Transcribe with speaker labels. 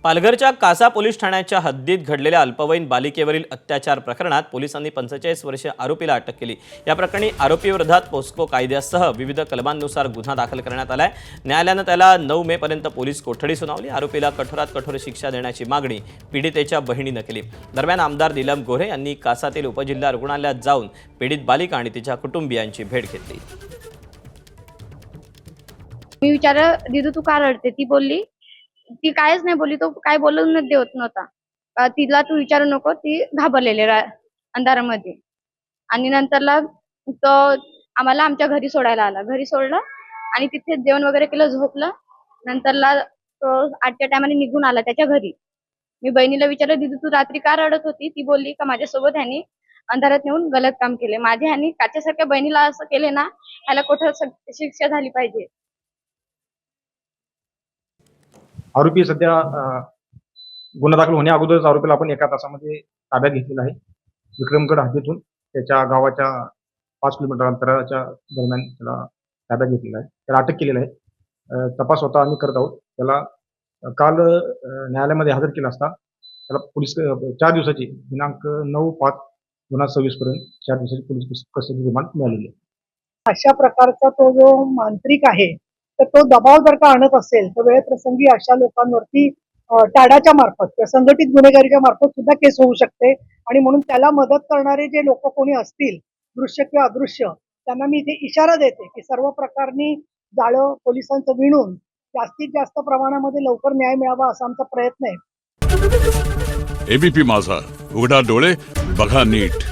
Speaker 1: पालघरच्या कासा पोलीस ठाण्याच्या हद्दीत घडलेल्या अल्पवयीन बालिकेवरील अत्याचार प्रकरणात पोलिसांनी 45 वर्षीय आरोपीला अटक केली। या प्रकरणी आरोपीविरोधात पोस्को कायद्यासह विविध कलमांनुसार गुन्हा दाखल करण्यात आलाय। न्यायालयाने त्याला 9 मे पर्यंत पोलीस कोठडी सुनावली। आरोपीला कठोरात कठोर शिक्षा देण्याची मागणी पीडितेच्या बहिणीने केली। दरम्यान आमदार नीलम गोऱ्हे यांनी कासातील उपजिल्हा रुग्णालयात जाऊन पीडित बालिका आणि तिच्या कुटुंबियांची भेट घेतली।
Speaker 2: मी विचारलं, "दीदू तू का रडते?" ती बोलली, ती काहीच नाही बोलली, तो काय बोलूनच देत नव्हता। तिला तू विचारू नको, ती घाबरलेली अंधारामध्ये। आणि नंतरला तो आम्हाला आमच्या घरी सोडायला आला। घरी सोडलं आणि तिथे जेवण वगैरे केलं, झोपलं। नंतरला तो 8च्या टायमाने निघून आला त्याच्या घरी। मी बहिणीला विचारलं, "दीदू तू रात्री का रडत होती?" ती बोलली का माझ्यासोबत ह्यानी अंधारात नेऊन गलत काम केले। माझ्या ह्यानी काच्यासारख्या बहिणीला असं केले ना, ह्याला कठोर शिक्षा झाली पाहिजे।
Speaker 3: आरोपी सध्या गुन्हा दाखल होण्या अगोदरच आरोपीला आपण एका तासामध्ये ताब्यात घेतलेला आहे। विक्रमगड हद्दीतून त्याच्या गावाच्या 5 किलोमीटर अंतराच्या दरम्यान त्याला ताब्यात घेतलेला आहे। त्याला अटक केलेलं आहे। तपास स्वतः आम्ही करत आहोत। त्याला काल न्यायालयामध्ये हजर केला असता त्याला पोलीस 4 दिवसाची दिनांक 9/5/2026 पर्यंत 4 दिवसाची पोलीस कस्टडी रिमांड मिळालेली आहे।
Speaker 4: अशा प्रकारचा तो जो मांत्रिक आहे तर तो दबाव जर का आणत असेल तर वेळप्रसंगी अशा लोकांवरती टाडाच्या मार्फत किंवा संघटित गुन्हेगारीच्या मार्फत सुद्धा केस होऊ शकते। आणि म्हणून त्याला मदत करणारे जे लोक कोणी असतील, दृश्य किंवा अदृश्य, त्यांना मी इथे इशारा देते की सर्व प्रकारनी जाळं पोलिसांचं विणून जास्तीत जास्त प्रमाणामध्ये लवकर न्याय मिळावा असा आमचा प्रयत्न आहे।
Speaker 5: एबीपी माझा, उघडा डोळे बघा नीट।